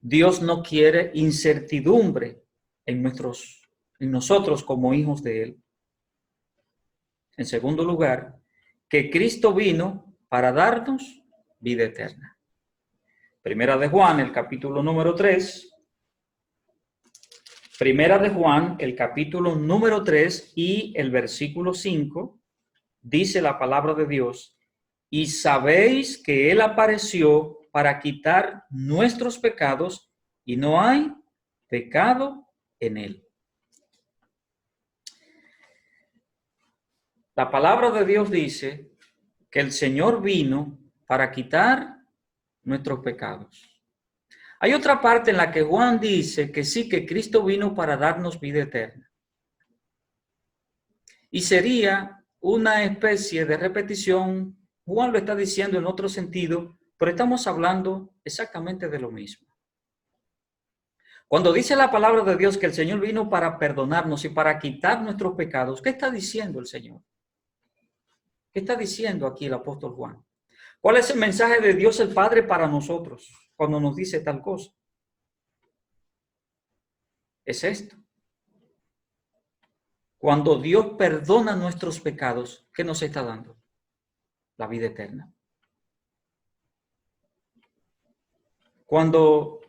Dios no quiere incertidumbre en nosotros como hijos de Él. En segundo lugar, que Cristo vino para darnos vida eterna. Primera de Juan, el capítulo número 3. Primera de Juan, el capítulo número 3 y el versículo 5, dice la palabra de Dios: y sabéis que Él apareció para quitar nuestros pecados, y no hay pecado en Él. La palabra de Dios dice que el Señor vino para quitar nuestros pecados. Hay otra parte en la que Juan dice que sí, que Cristo vino para darnos vida eterna. Y sería una especie de repetición. Juan lo está diciendo en otro sentido, pero estamos hablando exactamente de lo mismo. Cuando dice la palabra de Dios que el Señor vino para perdonarnos y para quitar nuestros pecados, ¿qué está diciendo el Señor? ¿Qué está diciendo aquí el apóstol Juan? ¿Cuál es el mensaje de Dios el Padre para nosotros cuando nos dice tal cosa? Es esto. Cuando Dios perdona nuestros pecados, ¿qué nos está dando? La vida eterna. Cuando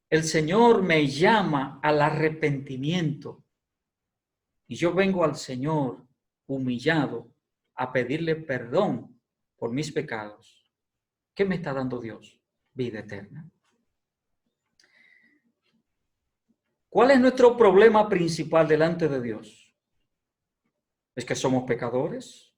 el Señor me llama al arrepentimiento y yo vengo al Señor humillado a pedirle perdón por mis pecados, ¿qué me está dando Dios? Vida eterna. ¿Cuál es nuestro problema principal delante de Dios? ¿Es que somos pecadores?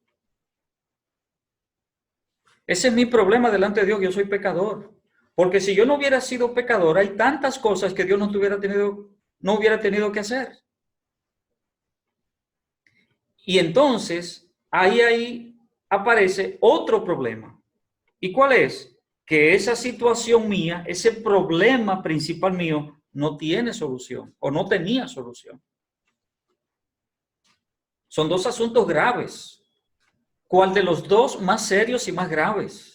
Ese es mi problema delante de Dios, yo soy pecador. Porque si yo no hubiera sido pecador, hay tantas cosas que Dios no hubiera tenido que hacer. Y entonces, ahí aparece otro problema. ¿Y cuál es? Que esa situación mía, ese problema principal mío, no tiene solución o no tenía solución. Son 2 asuntos graves. ¿Cuál de los 2 más serios y más graves?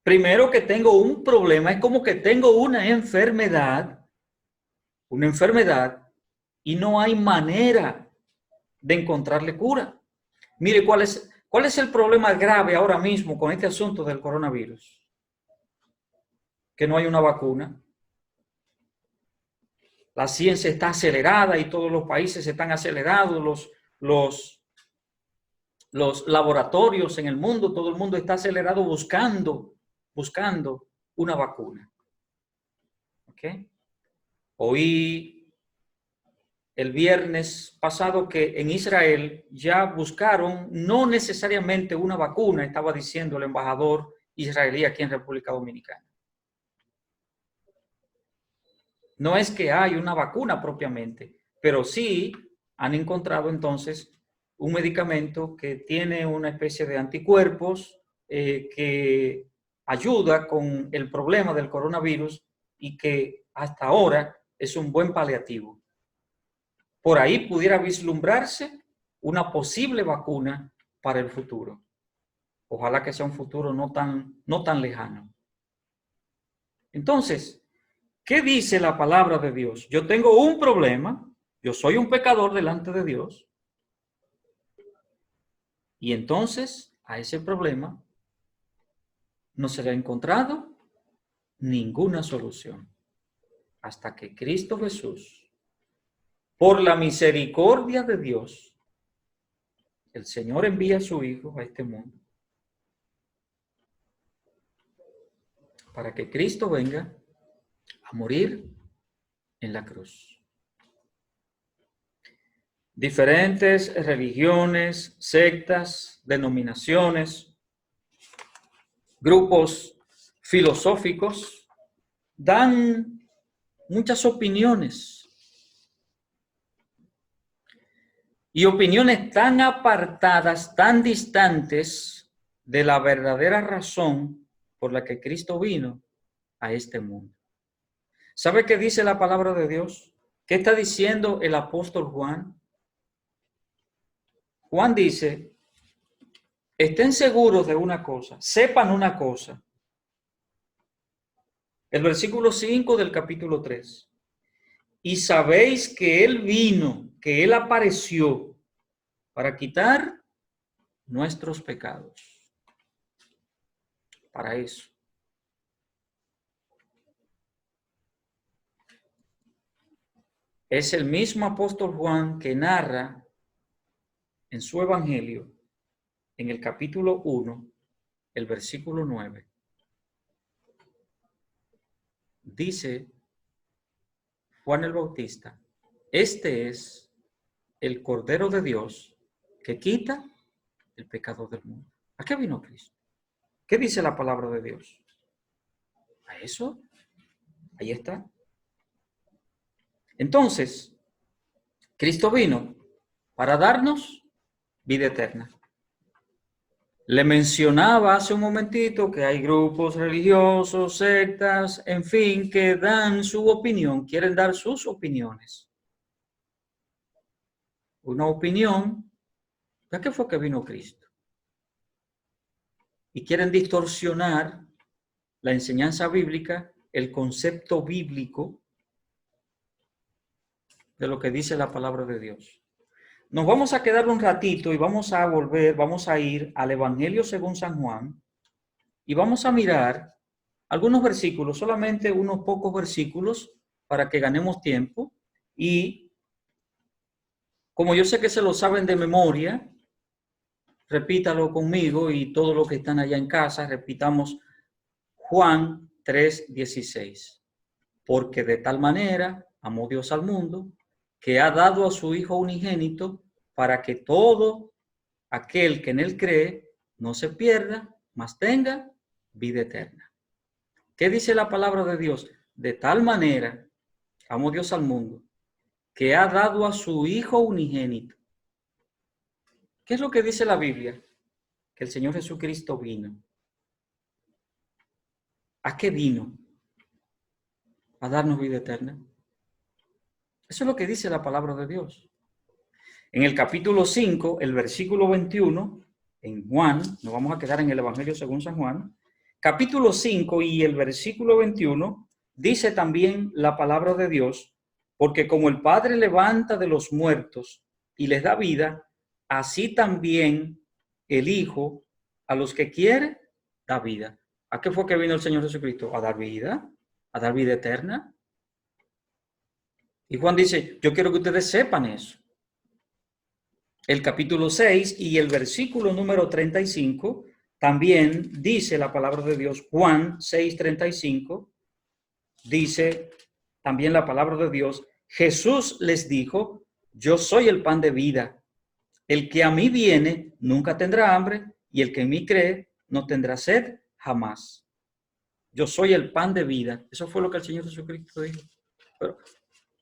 Primero, que tengo un problema, es como que tengo una enfermedad y no hay manera de encontrarle cura. Mire, ¿cuál es el problema grave ahora mismo con este asunto del coronavirus? Que no hay una vacuna. La ciencia está acelerada y todos los países están acelerados, los laboratorios en el mundo, todo el mundo está acelerado buscando una vacuna. ¿Ok? Oí el viernes pasado que en Israel ya buscaron no necesariamente una vacuna, estaba diciendo el embajador israelí aquí en República Dominicana. No es que hay una vacuna propiamente, pero sí han encontrado entonces un medicamento que tiene una especie de anticuerpos que ayuda con el problema del coronavirus y que hasta ahora es un buen paliativo. Por ahí pudiera vislumbrarse una posible vacuna para el futuro. Ojalá que sea un futuro no tan lejano. Entonces, ¿qué dice la palabra de Dios? Yo tengo un problema yo soy un pecador delante de Dios, y entonces a ese problema no se le ha encontrado ninguna solución hasta que Cristo Jesús, por la misericordia de Dios, el Señor envía a su Hijo a este mundo para que Cristo venga a morir en la cruz. Diferentes religiones, sectas, denominaciones, grupos filosóficos dan muchas opiniones, y opiniones tan apartadas, tan distantes de la verdadera razón por la que Cristo vino a este mundo. ¿Sabe qué dice la palabra de Dios? ¿Qué está diciendo el apóstol Juan? Juan dice, estén seguros de una cosa, sepan una cosa. El versículo 5 del capítulo 3. Y sabéis que Él vino, que Él apareció para quitar nuestros pecados. Para eso. Es el mismo apóstol Juan que narra en su evangelio, en el capítulo 1, el versículo 9. Dice Juan el Bautista, este es el Cordero de Dios que quita el pecado del mundo. ¿A qué vino Cristo? ¿Qué dice la palabra de Dios? ¿A eso? Ahí está. Entonces, Cristo vino para darnos vida eterna. Le mencionaba hace un momentito que hay grupos religiosos, sectas, en fin, que dan su opinión, quieren dar sus opiniones. Una opinión, ¿de qué fue que vino Cristo? Y quieren distorsionar la enseñanza bíblica, el concepto bíblico de lo que dice la palabra de Dios. Nos vamos a quedar un ratito y vamos a ir al Evangelio según San Juan y vamos a mirar algunos versículos, solamente unos pocos versículos para que ganemos tiempo. Y como yo sé que se lo saben de memoria, repítalo conmigo y todos los que están allá en casa, repitamos Juan 3:16. Porque de tal manera amó Dios al mundo, que ha dado a su Hijo unigénito para que todo aquel que en él cree no se pierda, mas tenga vida eterna. ¿Qué dice la palabra de Dios? De tal manera amó Dios al mundo, que ha dado a su Hijo unigénito. ¿Qué es lo que dice la Biblia? Que el Señor Jesucristo vino. ¿A qué vino? A darnos vida eterna. Eso es lo que dice la palabra de Dios. En el capítulo 5, el versículo 21, en Juan, nos vamos a quedar en el Evangelio según San Juan, capítulo 5 y el versículo 21, dice también la palabra de Dios, porque como el Padre levanta de los muertos y les da vida, así también el Hijo a los que quiere da vida. ¿A qué fue que vino el Señor Jesucristo? A dar vida eterna. Y Juan dice, yo quiero que ustedes sepan eso. El capítulo 6 y el versículo número 35, también dice la palabra de Dios, Juan 6:35, dice también la palabra de Dios, Jesús les dijo, yo soy el pan de vida. El que a mí viene nunca tendrá hambre y el que en mí cree no tendrá sed jamás. Yo soy el pan de vida. Eso fue lo que el Señor Jesucristo dijo. Pero,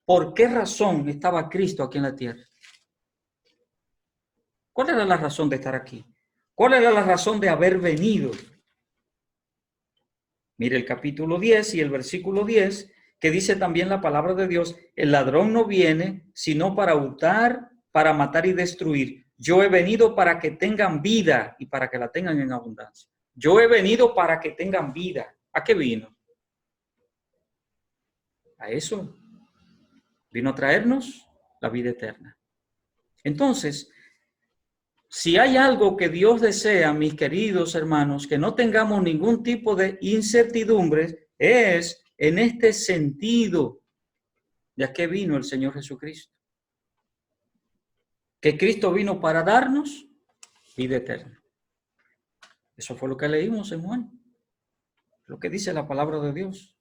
¿por qué razón estaba Cristo aquí en la tierra? ¿Cuál era la razón de estar aquí? ¿Cuál era la razón de haber venido? Mire el capítulo 10 y el versículo 10, que dice también la palabra de Dios, el ladrón no viene sino para hurtar, para matar y destruir. Yo he venido para que tengan vida y para que la tengan en abundancia. Yo he venido para que tengan vida. ¿A qué vino? A eso. Vino a traernos la vida eterna. Entonces, si hay algo que Dios desea, mis queridos hermanos, que no tengamos ningún tipo de incertidumbre, es en este sentido de a qué vino el Señor Jesucristo. Que Cristo vino para darnos vida eterna. Eso fue lo que leímos en Juan, lo que dice la palabra de Dios.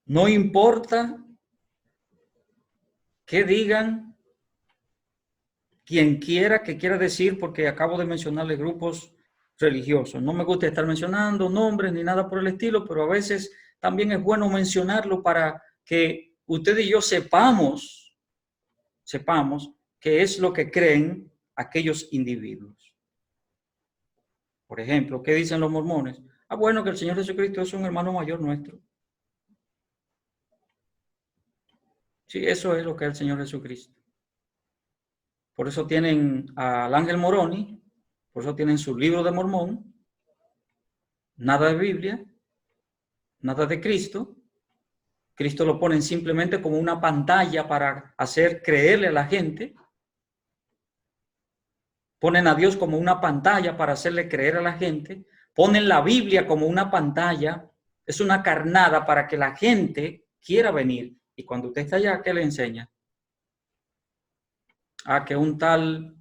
No importa qué digan quien quiera que quiera decir, porque acabo de mencionarle grupos religiosos. No me gusta estar mencionando nombres ni nada por el estilo, pero a veces también es bueno mencionarlo para que usted y yo sepamos qué es lo que creen aquellos individuos. Por ejemplo, ¿qué dicen los mormones? Bueno, que el Señor Jesucristo es un hermano mayor nuestro. Sí, eso es lo que es el Señor Jesucristo. Por eso tienen al Ángel Moroni, por eso tienen su libro de Mormón, nada de Biblia, nada de Cristo. Cristo lo ponen simplemente como una pantalla para hacer creerle a la gente. Ponen a Dios como una pantalla para hacerle creer a la gente. Ponen la Biblia como una pantalla. Es una carnada para que la gente quiera venir. Y cuando usted está allá, ¿qué le enseña? Que un tal,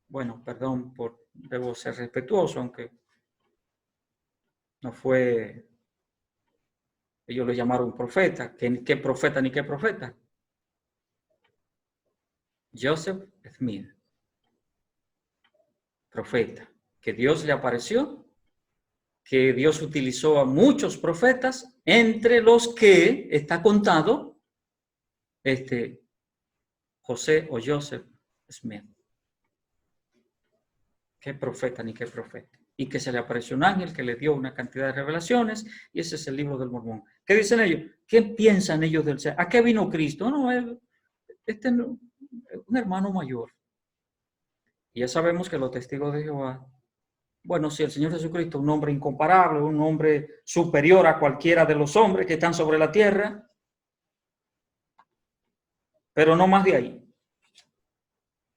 bueno, perdón, debo ser respetuoso, aunque no fue, ellos lo llamaron profeta. ¿Qué profeta ni qué profeta? Joseph Smith, profeta, que Dios le apareció, que Dios utilizó a muchos profetas, entre los que está contado José o Joseph Smith. ¿Qué profeta ni qué profeta? Y que se le apareció un ángel que le dio una cantidad de revelaciones, y ese es el libro del Mormón. ¿Qué dicen ellos? ¿Qué piensan ellos del ser? ¿A qué vino Cristo? No, un hermano mayor. Y ya sabemos que los testigos de Jehová, bueno, si el Señor Jesucristo es un hombre incomparable, un hombre superior a cualquiera de los hombres que están sobre la tierra, pero no más de ahí.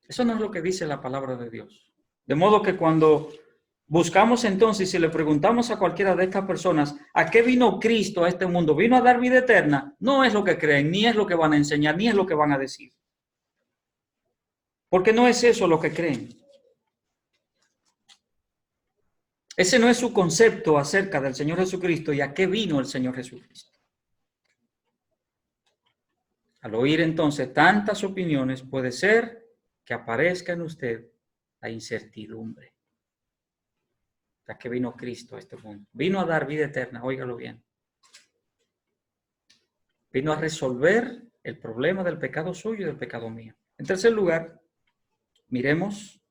Eso no es lo que dice la palabra de Dios. De modo que cuando buscamos entonces, si le preguntamos a cualquiera de estas personas, ¿a qué vino Cristo a este mundo? ¿Vino a dar vida eterna? No es lo que creen, ni es lo que van a enseñar, ni es lo que van a decir. Porque no es eso lo que creen. Ese no es su concepto acerca del Señor Jesucristo y a qué vino el Señor Jesucristo. Al oír entonces tantas opiniones, puede ser que aparezca en usted la incertidumbre. ¿A qué vino Cristo a este mundo? Vino a dar vida eterna, óigalo bien. Vino a resolver el problema del pecado suyo y del pecado mío. En tercer lugar, miremos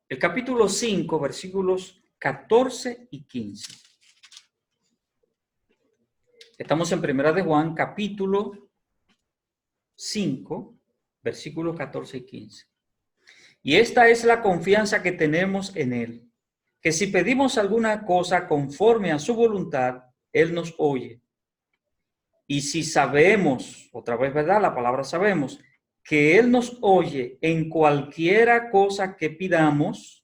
el capítulo 5, versículos 14 y 15. Estamos en Primera de Juan, capítulo 5, versículos 14 y 15. Y esta es la confianza que tenemos en Él, que si pedimos alguna cosa conforme a su voluntad, Él nos oye. Y si sabemos, otra vez, ¿verdad? La palabra sabemos, que Él nos oye en cualquiera cosa que pidamos,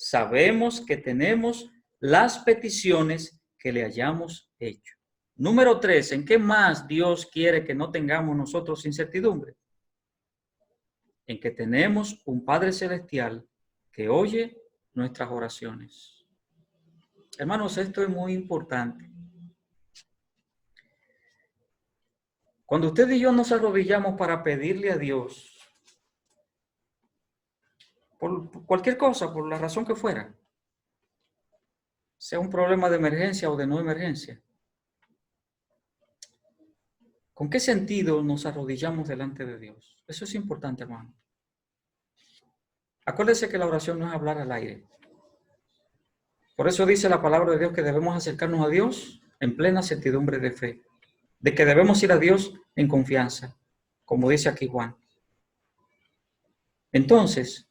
sabemos que tenemos las peticiones que le hayamos hecho. Número 3, ¿en qué más Dios quiere que no tengamos nosotros incertidumbre? En que tenemos un Padre Celestial que oye nuestras oraciones. Hermanos, esto es muy importante. Cuando usted y yo nos arrodillamos para pedirle a Dios por cualquier cosa, por la razón que fuera, sea un problema de emergencia o de no emergencia, ¿con qué sentido nos arrodillamos delante de Dios? Eso es importante, hermano. Acuérdese que la oración no es hablar al aire. Por eso dice la palabra de Dios que debemos acercarnos a Dios en plena certidumbre de fe, de que debemos ir a Dios en confianza, como dice aquí Juan. Entonces,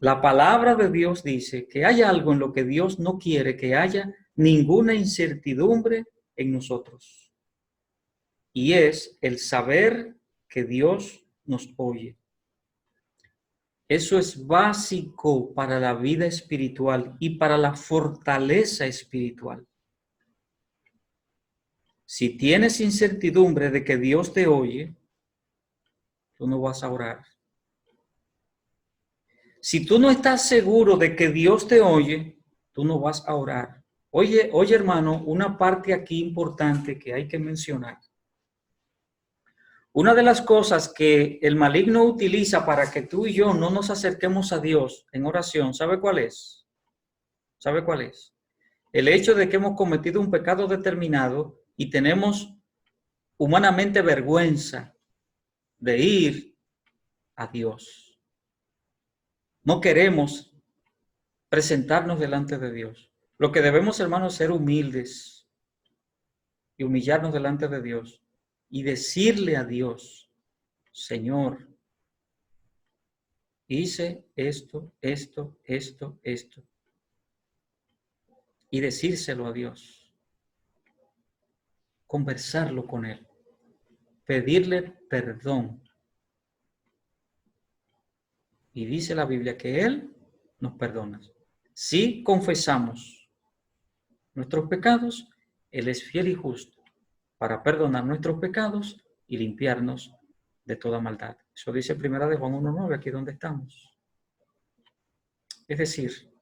la palabra de Dios dice que hay algo en lo que Dios no quiere que haya ninguna incertidumbre en nosotros. y es el saber que Dios nos oye. Eso es básico para la vida espiritual y para la fortaleza espiritual. Si tienes incertidumbre de que Dios te oye, tú no vas a orar. Si tú no estás seguro de que Dios te oye, tú no vas a orar. Oye, hermano, una parte aquí importante que hay que mencionar. Una de las cosas que el maligno utiliza para que tú y yo no nos acerquemos a Dios en oración, ¿sabe cuál es? ¿Sabe cuál es? El hecho de que hemos cometido un pecado determinado y tenemos humanamente vergüenza de ir a Dios. No queremos presentarnos delante de Dios. Lo que debemos, hermanos, es ser humildes y humillarnos delante de Dios y decirle a Dios, Señor, hice esto. Y decírselo a Dios. Conversarlo con Él. Pedirle perdón. Y dice la Biblia que Él nos perdona. Si confesamos nuestros pecados, Él es fiel y justo para perdonar nuestros pecados y limpiarnos de toda maldad. Eso dice 1 de Juan 1:9, aquí donde estamos. Es decir,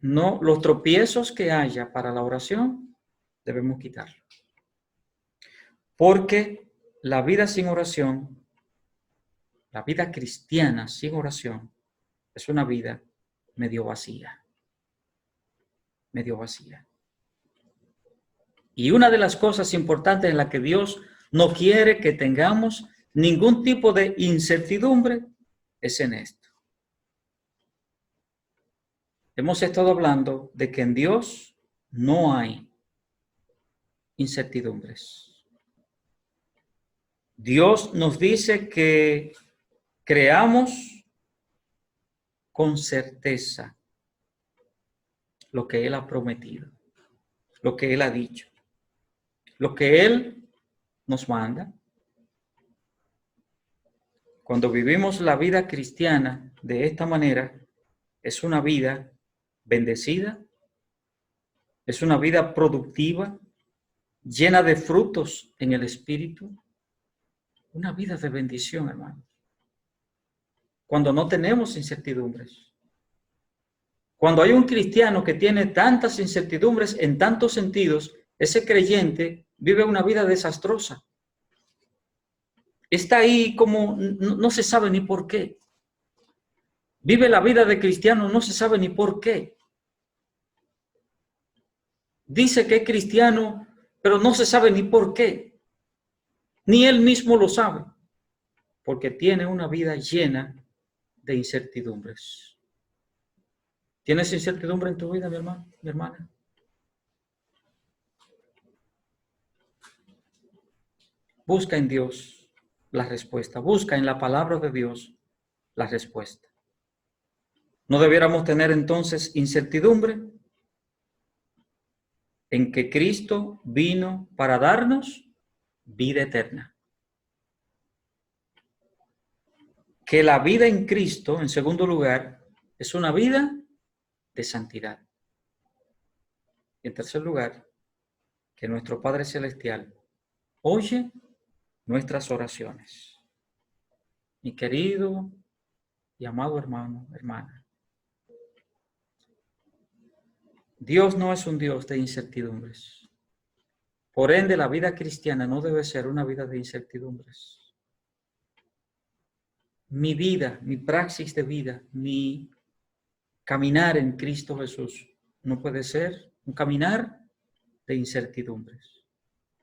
no, los tropiezos que haya para la oración debemos quitarlos. Porque la vida sin oración, la vida cristiana sin oración, es una vida medio vacía. Medio vacía. Y una de las cosas importantes en la que Dios no quiere que tengamos ningún tipo de incertidumbre es en esto. Hemos estado hablando de que en Dios no hay incertidumbres. Dios nos dice que creamos con certeza lo que Él ha prometido, lo que Él ha dicho, lo que Él nos manda. Cuando vivimos la vida cristiana de esta manera, es una vida bendecida, es una vida productiva, llena de frutos en el Espíritu, una vida de bendición, hermanos. Cuando no tenemos incertidumbres. Cuando hay un cristiano que tiene tantas incertidumbres en tantos sentidos, ese creyente vive una vida desastrosa. Está ahí como no se sabe ni por qué. Vive la vida de cristiano, no se sabe ni por qué. Dice que es cristiano, pero no se sabe ni por qué. Ni él mismo lo sabe, porque tiene una vida llena de incertidumbres. ¿Tienes incertidumbre en tu vida, mi hermano, mi hermana? Busca en Dios la respuesta. Busca en la palabra de Dios la respuesta. ¿No debiéramos tener entonces incertidumbre en que Cristo vino para darnos vida eterna? Que la vida en Cristo, en segundo lugar, es una vida de santidad. Y en tercer lugar, que nuestro Padre Celestial oye nuestras oraciones. Mi querido y amado hermano, hermana, Dios no es un Dios de incertidumbres. Por ende, la vida cristiana no debe ser una vida de incertidumbres. Mi vida, mi praxis de vida, mi caminar en Cristo Jesús no puede ser un caminar de incertidumbres.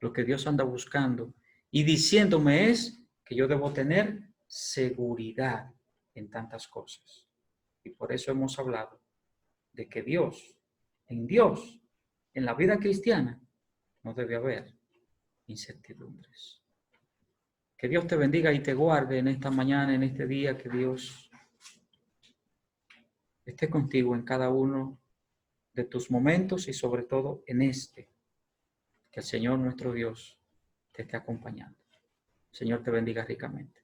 Lo que Dios anda buscando y diciéndome es que yo debo tener seguridad en tantas cosas. Y por eso hemos hablado de que Dios, en la vida cristiana, no debe haber incertidumbres. Que Dios te bendiga y te guarde en esta mañana, en este día, que Dios esté contigo en cada uno de tus momentos y sobre todo en este. Que el Señor nuestro Dios te esté acompañando. Señor te bendiga ricamente.